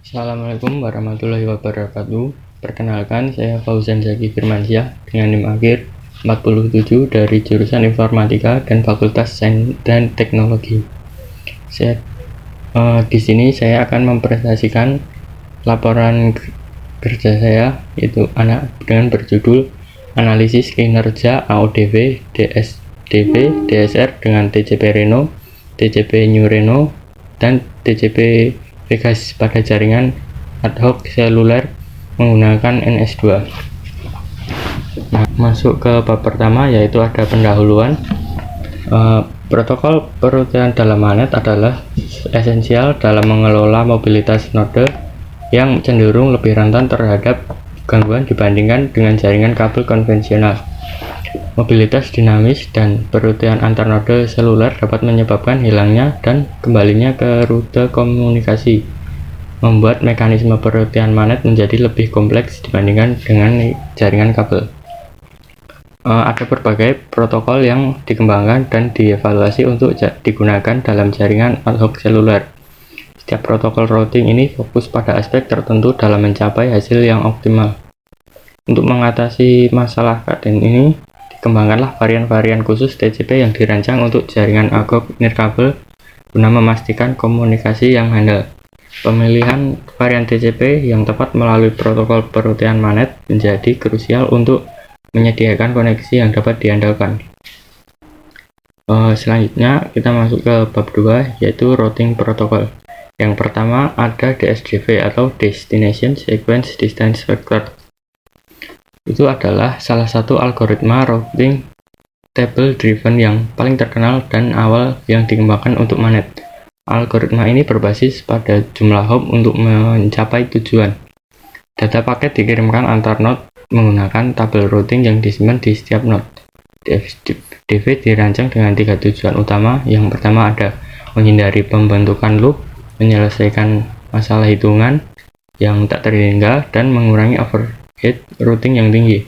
Assalamualaikum warahmatullahi wabarakatuh. Perkenalkan, saya Fauzan Zaki Firmansyah dengan NIM akhir 47 dari jurusan Informatika dan Fakultas Sains dan Teknologi. Di sini saya akan mempresentasikan laporan kerja saya, yaitu dengan berjudul Analisis Kinerja AODV, DSDV, DSR dengan TCP Reno, TCP New Reno, dan TCP Pegasus pada jaringan ad hoc seluler menggunakan NS2. Nah, masuk ke bab pertama, yaitu ada pendahuluan. Protokol perutian dalam manet adalah esensial dalam mengelola mobilitas node yang cenderung lebih rentan terhadap gangguan dibandingkan dengan jaringan kabel konvensional. Mobilitas dinamis dan perutian antar node seluler dapat menyebabkan hilangnya dan kembalinya ke rute komunikasi, membuat mekanisme perutian manet menjadi lebih kompleks dibandingkan dengan jaringan kabel. Ada berbagai protokol yang dikembangkan dan dievaluasi untuk digunakan dalam jaringan ad hoc seluler. Setiap protokol routing ini fokus pada aspek tertentu dalam mencapai hasil yang optimal. Untuk mengatasi masalah keadaan ini, dikembangkanlah varian-varian khusus TCP yang dirancang untuk jaringan ad hoc nirkabel guna memastikan komunikasi yang handal. Pemilihan varian TCP yang tepat melalui protokol perutian manet menjadi krusial untuk menyediakan koneksi yang dapat diandalkan. Selanjutnya kita masuk ke bab 2, yaitu routing protokol. Yang pertama ada DSDV atau Destination Sequence Distance Vector. Itu adalah salah satu algoritma routing table driven yang paling terkenal dan awal yang dikembangkan untuk manet. Algoritma ini berbasis pada jumlah hop untuk mencapai tujuan. Data paket dikirimkan antar node menggunakan tabel routing yang disimpan di setiap node. DV dirancang dengan 3 tujuan utama. Yang pertama ada menghindari pembentukan loop, menyelesaikan masalah hitungan yang tak terhingga, dan mengurangi overhead routing yang tinggi.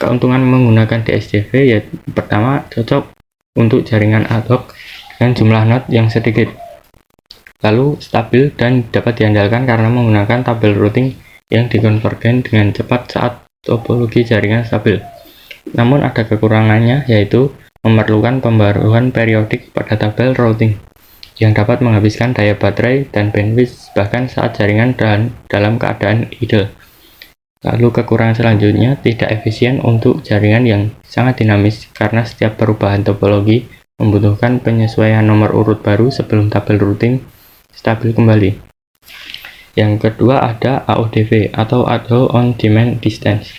Keuntungan menggunakan DSDV yaitu pertama, cocok untuk jaringan ad hoc dengan jumlah node yang sedikit. Lalu stabil dan dapat diandalkan karena menggunakan tabel routing yang dikonvergen dengan cepat saat topologi jaringan stabil. Namun ada kekurangannya, yaitu memerlukan pembaruan periodik pada tabel routing yang dapat menghabiskan daya baterai dan bandwidth bahkan saat jaringan dalam keadaan idle. Lalu kekurangan selanjutnya, tidak efisien untuk jaringan yang sangat dinamis karena setiap perubahan topologi membutuhkan penyesuaian nomor urut baru sebelum tabel routing stabil kembali. Yang kedua ada AODV atau Ad Hoc On Demand Distance.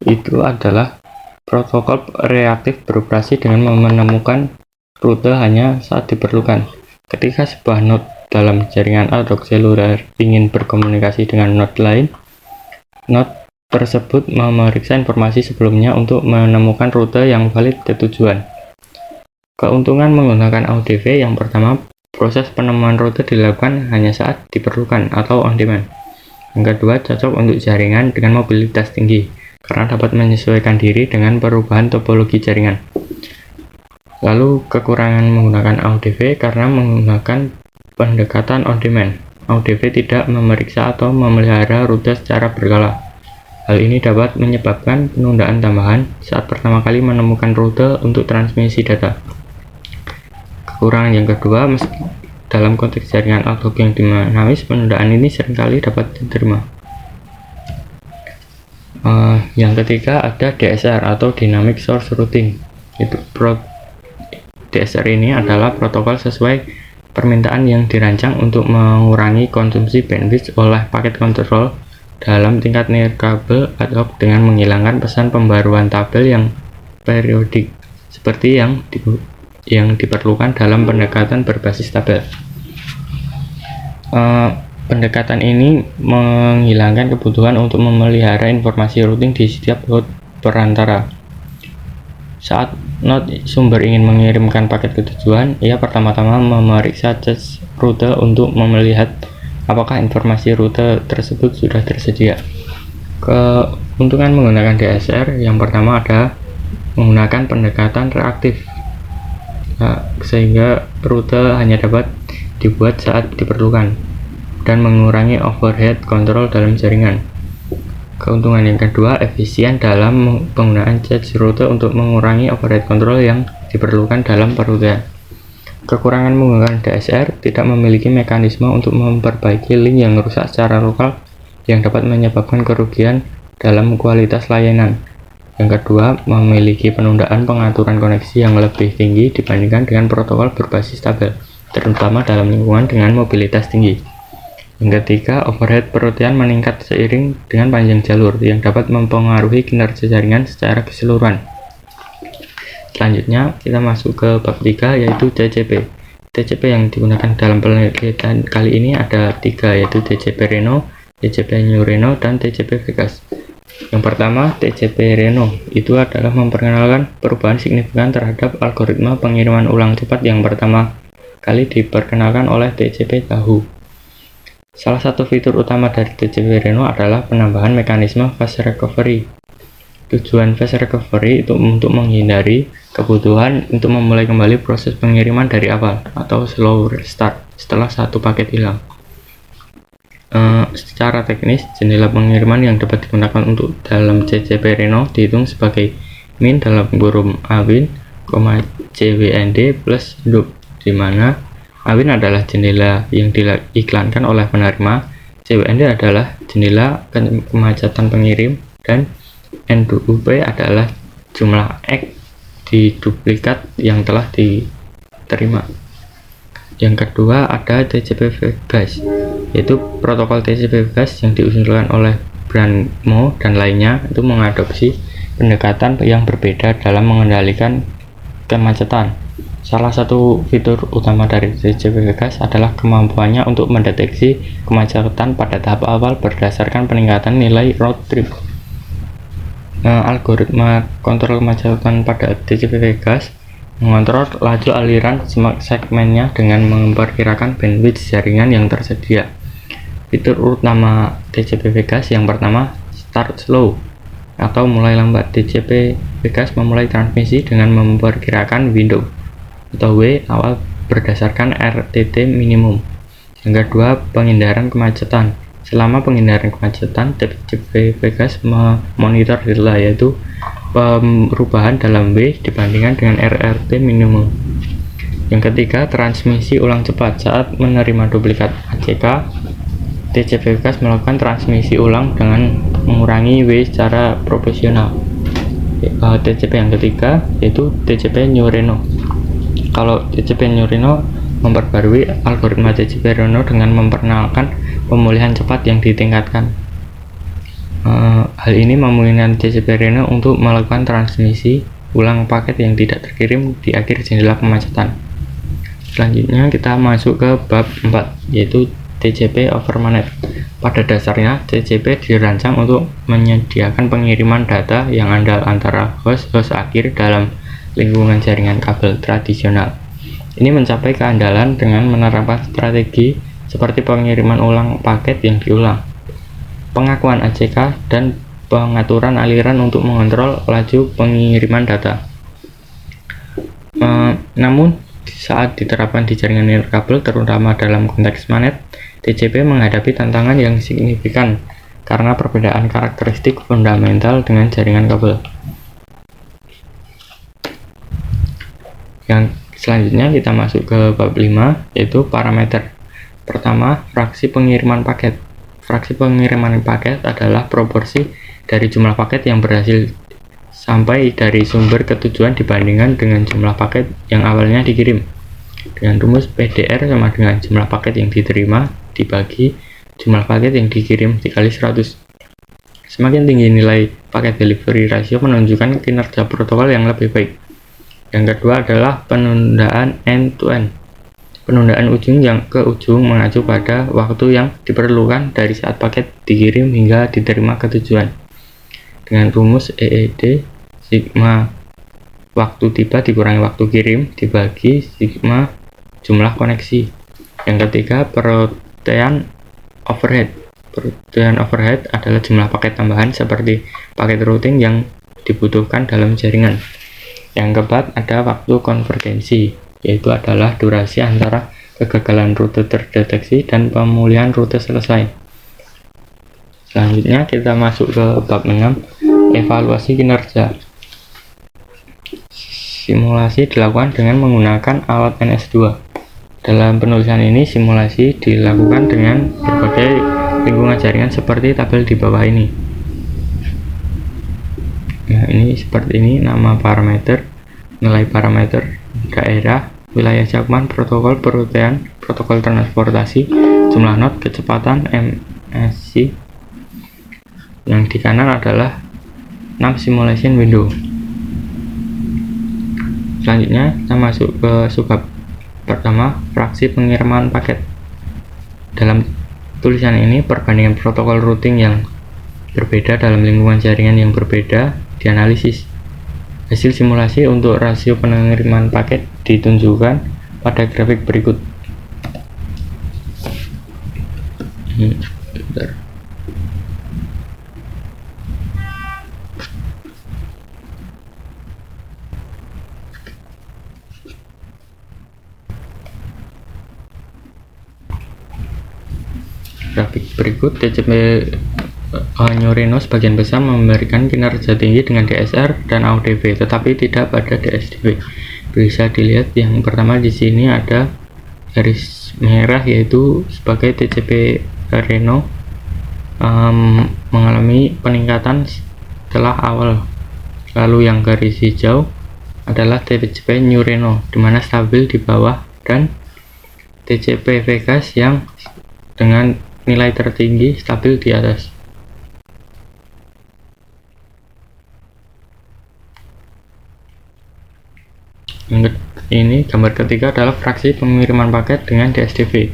Itu adalah protokol reaktif beroperasi dengan menemukan rute hanya saat diperlukan. Ketika sebuah node dalam jaringan ad hoc seluler ingin berkomunikasi dengan node lain, node tersebut memeriksa informasi sebelumnya untuk menemukan rute yang valid ke tujuan. Keuntungan menggunakan AODV yang pertama, proses penemuan rute dilakukan hanya saat diperlukan atau on demand. Yang kedua, cocok untuk jaringan dengan mobilitas tinggi karena dapat menyesuaikan diri dengan perubahan topologi jaringan. Lalu kekurangan menggunakan AODV karena menggunakan pendekatan on demand. AODV tidak memeriksa atau memelihara rute secara berkala. Hal ini dapat menyebabkan penundaan tambahan saat pertama kali menemukan rute untuk transmisi data. Kekurangan yang kedua, dalam konteks jaringan ad hoc yang dinamis, penundaan ini seringkali dapat diterima. Yang ketiga ada DSR atau Dynamic Source Routing. DSR ini adalah protokol sesuai permintaan yang dirancang untuk mengurangi konsumsi bandwidth oleh paket kontrol dalam tingkat nirkabel ad hoc dengan menghilangkan pesan pembaruan tabel yang periodik seperti yang diperlukan dalam pendekatan berbasis tabel. Pendekatan ini menghilangkan kebutuhan untuk memelihara informasi routing di setiap hop perantara. Saat node sumber ingin mengirimkan paket ke tujuan, ia pertama-tama memeriksa cache rute untuk melihat apakah informasi rute tersebut sudah tersedia. Keuntungan menggunakan DSR yang pertama ada menggunakan pendekatan reaktif, sehingga rute hanya dapat dibuat saat diperlukan. dan mengurangi overhead control dalam jaringan. Keuntungan yang kedua, efisien dalam penggunaan change route untuk mengurangi overhead control yang diperlukan dalam perrutian. Kekurangan menggunakan DSR, tidak memiliki mekanisme untuk memperbaiki link yang rusak secara lokal yang dapat menyebabkan kerugian dalam kualitas layanan. Yang kedua, memiliki penundaan pengaturan koneksi yang lebih tinggi dibandingkan dengan protokol berbasis tabel, terutama dalam lingkungan dengan mobilitas tinggi. Yang ketiga, overhead perrutian meningkat seiring dengan panjang jalur yang dapat mempengaruhi kinerja jaringan secara keseluruhan. Selanjutnya, kita masuk ke bab 3, yaitu TCP. TCP yang digunakan dalam penelitian kali ini ada 3, yaitu TCP Reno, TCP New Reno, dan TCP Vegas. Yang pertama, TCP Reno itu adalah memperkenalkan perubahan signifikan terhadap algoritma pengiriman ulang cepat yang pertama kali diperkenalkan oleh TCP Yahoo. Salah satu fitur utama dari TCP Reno adalah penambahan mekanisme fast recovery. Tujuan fast recovery itu untuk menghindari kebutuhan untuk memulai kembali proses pengiriman dari awal atau slow restart setelah satu paket hilang. Secara teknis, jendela pengiriman yang dapat digunakan untuk dalam TCP Reno dihitung sebagai min dalam kurung awin, cwnd plus loop, di mana awin adalah jendela yang diiklankan oleh penerima, cwnd adalah jendela kemacetan pengirim, dan NDUP adalah jumlah X di duplikat yang telah diterima. Yang kedua ada TCP Vegas, yaitu protokol TCP Vegas yang diusulkan oleh Brandmo dan lainnya itu mengadopsi pendekatan yang berbeda dalam mengendalikan kemacetan. Salah satu fitur utama dari TCP Vegas adalah kemampuannya untuk mendeteksi kemacetan pada tahap awal berdasarkan peningkatan nilai round trip. Algoritma kontrol kemacetan pada TCP Vegas mengontrol laju aliran segmennya dengan memperkirakan bandwidth jaringan yang tersedia. Fitur utama TCP Vegas yang pertama, start slow atau mulai lambat. TCP Vegas memulai transmisi dengan memperkirakan window atau W awal berdasarkan RTT minimum. Yang kedua, penghindaran kemacetan. Selama penghindaran kemacetan, TCP Vegas memonitor delta, yaitu perubahan dalam W dibandingkan dengan RRT minimum. Yang ketiga, transmisi ulang cepat. Saat menerima duplikat ACK, TCP Vegas melakukan transmisi ulang dengan mengurangi W secara proporsional. TCP yang ketiga yaitu TCP New Reno. Kalau TCP New Reno memperbarui algoritma TCP Reno dengan memperkenalkan pemulihan cepat yang ditingkatkan. Hal ini memungkinkan TCP Reno untuk melakukan transmisi ulang paket yang tidak terkirim di akhir jendela kemacetan. Selanjutnya kita masuk ke bab 4, yaitu TCP over MANET. Pada dasarnya, TCP dirancang untuk menyediakan pengiriman data yang andal antara host-host akhir dalam lingkungan jaringan kabel tradisional. Ini mencapai keandalan dengan menerapkan strategi seperti pengiriman ulang paket yang diulang, pengakuan ACK, dan pengaturan aliran untuk mengontrol laju pengiriman data. Namun, saat diterapkan di jaringan nirkabel, terutama dalam konteks MANET, TCP menghadapi tantangan yang signifikan karena perbedaan karakteristik fundamental dengan jaringan kabel. Yang selanjutnya kita masuk ke bab 5, yaitu parameter. Pertama, fraksi pengiriman paket. Fraksi pengiriman paket adalah proporsi dari jumlah paket yang berhasil sampai dari sumber ke tujuan dibandingkan dengan jumlah paket yang awalnya dikirim. Dengan rumus PDR sama dengan jumlah paket yang diterima dibagi jumlah paket yang dikirim dikali 100. Semakin tinggi nilai paket delivery ratio menunjukkan kinerja protokol yang lebih baik. Yang kedua adalah penundaan end-to-end. Penundaan ujung yang ke ujung mengacu pada waktu yang diperlukan dari saat paket dikirim hingga diterima ke tujuan. Dengan rumus EED, sigma waktu tiba dikurangi waktu kirim dibagi sigma jumlah koneksi. Yang ketiga, perrutian overhead. Perrutian overhead adalah jumlah paket tambahan seperti paket routing yang dibutuhkan dalam jaringan. Yang keempat ada waktu konvergensi, yaitu adalah durasi antara kegagalan rute terdeteksi, dan pemulihan rute selesai. Selanjutnya kita masuk ke bab 6, evaluasi kinerja. Simulasi dilakukan dengan menggunakan alat NS2. Dalam penulisan ini, simulasi dilakukan dengan berbagai lingkungan jaringan seperti tabel di bawah ini. Nah, ini seperti ini, nama parameter, nilai parameter, daerah, wilayah cakupan, protokol perutian, protokol transportasi, jumlah not, kecepatan, MSC. Yang di kanan adalah 6 simulation window. Selanjutnya kita masuk ke subbab pertama, fraksi pengiriman paket. Dalam tulisan ini, perbandingan protokol routing yang berbeda dalam lingkungan jaringan yang berbeda dianalisis. Hasil simulasi untuk rasio pengiriman paket ditunjukkan pada grafik berikut. Grafik berikut, TCP New Reno sebagian besar memberikan kinerja tinggi dengan DSR dan AUDV, tetapi tidak pada DSDV. Bisa dilihat yang pertama di sini ada garis merah, yaitu sebagai TCP Reno mengalami peningkatan setelah awal. Lalu yang garis hijau adalah TCP New Reno, di mana stabil di bawah, dan TCP Vegas yang dengan nilai tertinggi stabil di atas. Ini gambar ketiga adalah fraksi pengiriman paket dengan DSDV,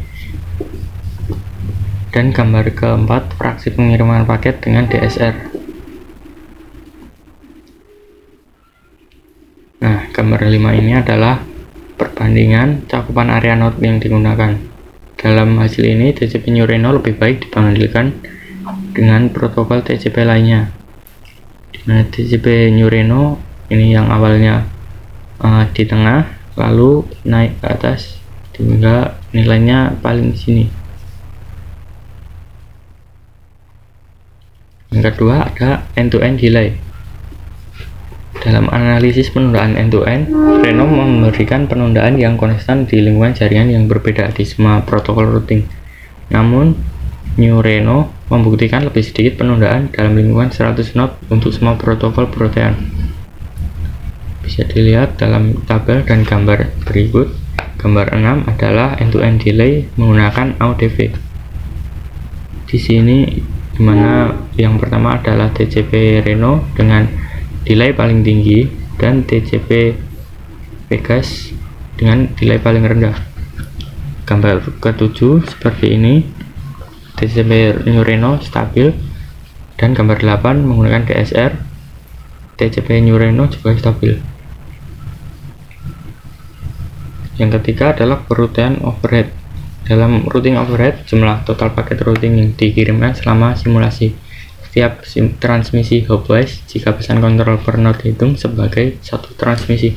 dan gambar keempat fraksi pengiriman paket dengan DSR. Nah, gambar 5 ini adalah perbandingan cakupan area node yang digunakan. Dalam hasil ini, TCP New Reno lebih baik dibandingkan dengan protokol TCP lainnya. Nah, TCP New Reno ini yang awalnya di tengah, lalu naik ke atas hingga nilainya paling di sini. Yang kedua ada end-to-end delay. Dalam analisis penundaan end-to-end, Reno memberikan penundaan yang konstan di lingkungan jaringan yang berbeda di semua protokol routing. Namun, New Reno membuktikan lebih sedikit penundaan dalam lingkungan 100 node untuk semua protokol perutian. Bisa dilihat dalam tabel dan gambar berikut. Gambar 6 adalah end-to-end delay menggunakan AUDV. Di sini dimana yang pertama adalah TCP Reno dengan delay paling tinggi dan TCP Vegas dengan delay paling rendah. Gambar ke-7 seperti ini, TCP New Reno stabil, dan gambar 8 menggunakan DSR, TCP New Reno juga stabil. Yang ketiga adalah perutian overhead. Dalam routing overhead, jumlah total paket routing yang dikirimkan selama simulasi. Setiap transmisi hopwise jika pesan kontrol per node dihitung sebagai satu transmisi.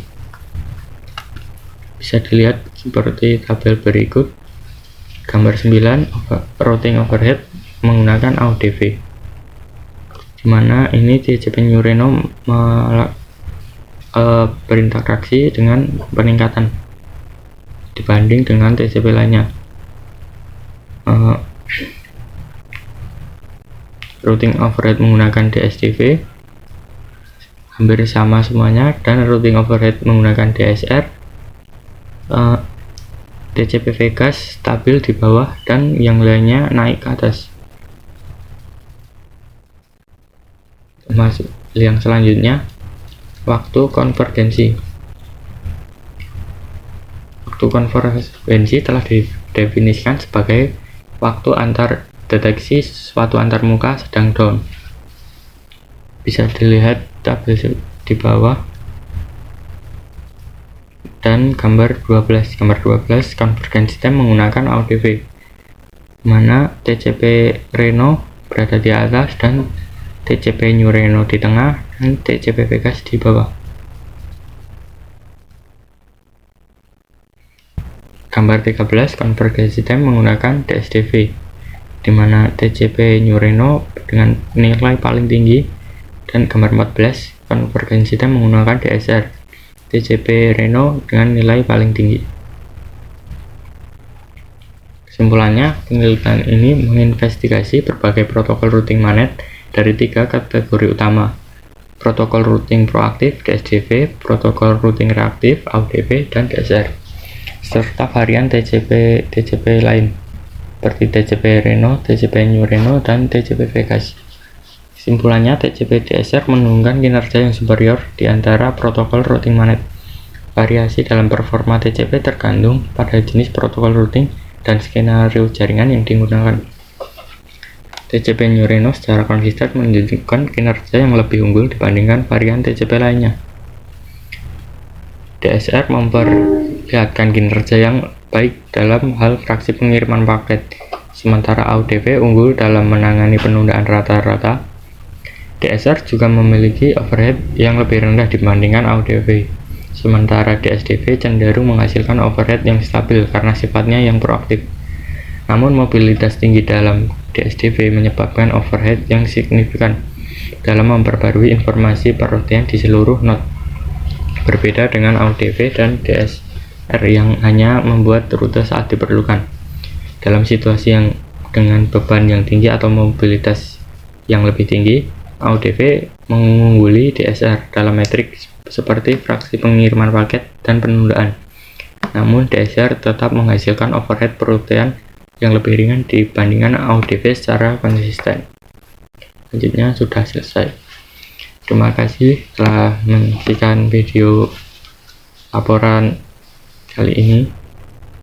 Bisa dilihat seperti tabel berikut. Gambar 9, routing overhead menggunakan AUDV, dimana ini TCP New Reno berinteraksi dengan peningkatan dibanding dengan TCP lainnya. Routing overhead menggunakan DSDV hampir sama semuanya, dan routing overhead menggunakan DSR, TCP Vegas stabil di bawah dan yang lainnya naik ke atas. Masuk yang selanjutnya, waktu konvergensi. Waktu konvergensi telah didefinisikan sebagai waktu antar deteksi sesuatu antar muka sedang down. Bisa dilihat tabel di bawah. Dan gambar 12. Gambar 12 konvergensi time menggunakan AUDV, mana TCP Reno berada di atas dan TCP New Reno di tengah dan TCP Vegas di bawah. Gambar 13, convergence time menggunakan DSDV, di mana TCP New Reno dengan nilai paling tinggi, dan gambar 14, convergence time menggunakan DSR, TCP Reno dengan nilai paling tinggi. Kesimpulannya, penelitian ini menginvestigasi berbagai protokol routing MANET dari 3 kategori utama: protokol routing proaktif DSDV, protokol routing reaktif AUDV, dan DSR, serta varian TCP lain seperti TCP Reno, TCP New Reno, dan TCP Vegas. Kesimpulannya, TCP DSR menunjukkan kinerja yang superior di antara protokol routing MANET. Variasi dalam performa TCP tergantung pada jenis protokol routing dan skenario jaringan yang digunakan. TCP New Reno secara konsisten menunjukkan kinerja yang lebih unggul dibandingkan varian TCP lainnya. DSR memperlihatkan kinerja yang baik dalam hal fraksi pengiriman paket, sementara AUDV unggul dalam menangani penundaan rata-rata. DSR juga memiliki overhead yang lebih rendah dibandingkan AUDV, sementara DSDV cenderung menghasilkan overhead yang stabil karena sifatnya yang proaktif. Namun mobilitas tinggi dalam DSDV menyebabkan overhead yang signifikan dalam memperbarui informasi perrotian di seluruh node. Berbeda dengan AUDV dan DSR yang hanya membuat rute saat diperlukan. Dalam situasi yang dengan beban yang tinggi atau mobilitas yang lebih tinggi, AUDV mengungguli DSR dalam metrik seperti fraksi pengiriman paket dan penundaan. Namun DSR tetap menghasilkan overhead perrotian yang lebih ringan dibandingkan AUDV secara konsisten. Selanjutnya sudah selesai. Terima kasih telah menyaksikan video laporan kali ini.